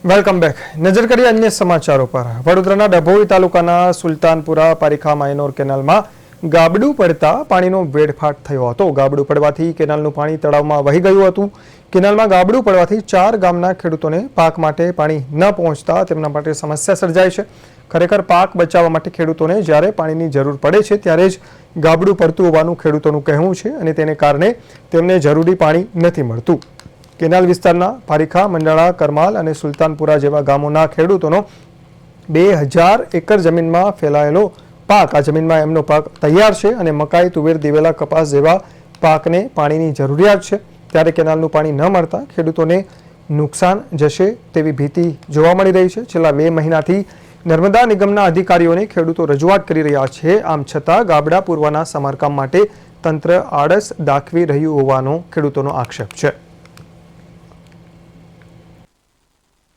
Welcome back. નજર કરીએ અન્ય સમાચારો પર. વડોદરાના ડભોઈ તાલુકાના સુલતાનપુરા પારીખા માઇનોર કેનાલમાં ગાબડું પડતા પાણીનો વેડફાટ થયો હતો. ગાબડું પડવાથી કેનાલનું પાણી તળાવમાં વહી ગયું હતું. કેનાલમાં ગાબડું પડવાથી 4 ગામના ખેડૂતોને પાક માટે પાણી ન પહોંચતા તેમના માટે સમસ્યા સર્જાઈ છે. ખરેખર પાક બચાવવા માટે ખેડૂતોને જ્યારે પાણીની જરૂર પડે છે ત્યારે જ ગાબડું પડતું હોવાનું ખેડૂતોનું કહેવું છે અને તેને કારણે તેમને જરૂરી પાણી નથી મળતું. કેનાલ વિસ્તારના પારીખા, મંડાળા, કરમાલ અને સુલતાનપુરા જેવા ગામોના ખેડૂતોનો 2000 એકર જમીનમાં ફેલાયેલો પાક, આ જમીનમાં એમનો પાક તૈયાર છે અને મકાઈ, તુવેર, દિવેલા, કપાસ જેવા પાકને પાણીની જરૂરિયાત છે. ત્યારે કેનાલનું પાણી ન મળતા ખેડૂતોને નુકસાન જશે તેવી ભીતિ જોવા મળી રહી છે. છેલ્લા 2 મહિનાથી નર્મદા નિગમના અધિકારીઓને ખેડૂતો રજૂઆત કરી રહ્યા છે. આમ છતાં ગાબડા પૂરવાના સમારકામ માટે તંત્ર આળસ દાખવી રહ્યું હોવાનો ખેડૂતોનો આક્ષેપ છે.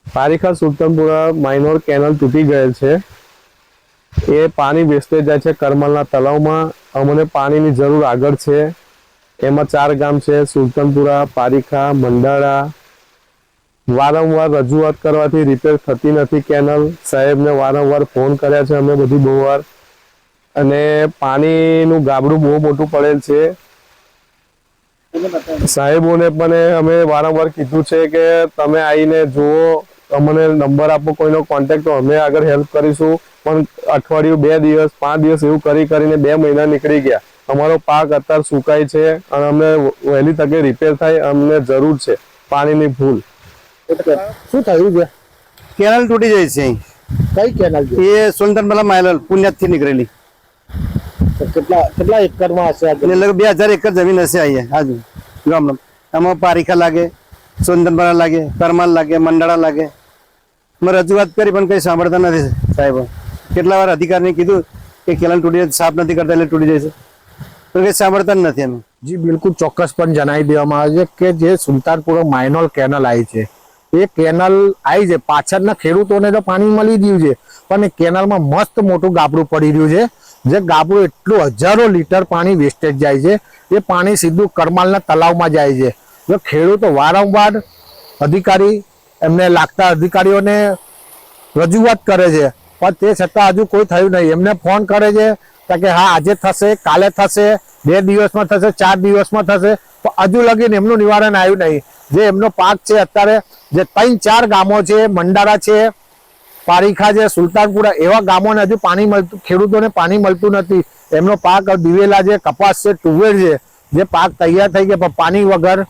પારીખા સુલતાનપુરા માઇનોર કેનાલ તૂટી ગયેલ છે. એ પાણી વેસ્ટેજ જાય છે કરમલના તળાવમાં. અમને પાણીની જરૂર આગળ છે. એમાં 4 ગામ છે: સુલતાનપુરા, પારીખા, મંડાળા. વારંવાર રજૂઆત કરવાથી રિપેર થતી નથી કેનાલ. સાહેબને વારંવાર ફોન કર્યા છે અમે બધી બહુ વાર, અને પાણીનું ગાબડું બહુ મોટું પડેલ છે. સાહેબોને પણ અમે વારંવાર કીધું છે કે તમે આવીને જુઓ, અમને નંબર આપો, કોઈનો કોન્ટેક્ટ, તો અમે આગળ હેલ્પ કરીશું. પણ અઠવાડિયું, 2 દિવસ, 5 દિવસ એવું કરીને 2 મહિના નીકળી ગયા. અમારો પાક અત્યારે સુકાય છે અને અમને વહેલી તકે રિપેર થાય, અમને જરૂર છે પાણીની ફૂલ. શું થયું છે? કેનાલ તૂટી જાય છે. કઈ કેનાલ છે? એ સુલતાનપુરા માઇનોર પુણ્યથી નીકળેલી. કેટલા એકરમાં હશે? એટલે લગભગ 2000 એકર જમીન હશે અહીંયા આજુ ગામમાં. આમાં પારીખા લાગે, સુલતાનપુરા લાગે, કરમાલ લાગે, મંડાળા લાગે. મેં રજૂઆત કરી પણ કંઈ સાંભળતા નથી સાહેબ. કેટલા વાર અધિકારીને કીધું કે કેનાલ તૂટી જાય, સાફ નથી કરતા એટલે તૂટી જાય છે, પણ કંઈ સાંભળતા જ નથી અમે. જી બિલકુલ ચોક્કસ પણ જણાવી દેવામાં આવે છે કે જે સુલતાનપુરા માઇનોર કેનાલ આવી છે, એ કેનાલ આવી છે, પાછળના ખેડૂતોને તો પાણી મળી ગયું છે, પણ એ કેનાલમાં મસ્ત મોટું ગાબડું પડી રહ્યું છે. જે ગાબડું એટલું હજારો લીટર પાણી વેસ્ટેજ જાય છે. એ પાણી સીધું કરમાલના તળાવમાં જાય છે. જો ખેડૂતો વારંવાર અધિકારી, એમને લાગતા અધિકારીઓને રજૂઆત કરે છે, પણ તે છતાં હજુ કોઈ થયું નહીં. એમને ફોન કરે છે કે હા આજે થશે, કાલે થશે, 2 દિવસમાં થશે, 4 દિવસમાં થશે, પણ હજુ લગીને એમનું નિવારણ આવ્યું નહીં. જે એમનો પાક છે અત્યારે, જે 3-4 ગામો છે, મંડાળા છે, પારીખા છે, સુલતાનપુરા, એવા ગામોને હજુ પાણી મળતું, ખેડૂતોને પાણી મળતું નથી. એમનો પાક દિવેલા છે, કપાસ છે, તુવેર છે, જે પાક તૈયાર થઈ ગયા પણ પાણી વગર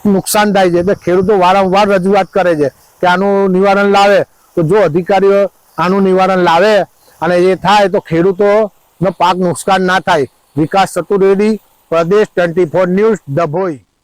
નુકસાન થાય છે. એટલે ખેડૂતો વારંવાર રજૂઆત કરે છે કે આનું નિવારણ લાવે. તો જો અધિકારીઓ આનું નિવારણ લાવે અને એ થાય તો ખેડૂતોનો પાક નુકસાન ના થાય. વિકાસ ચતુર્વેદી, પ્રદેશ 24 ન્યૂઝ, ડભોઈ.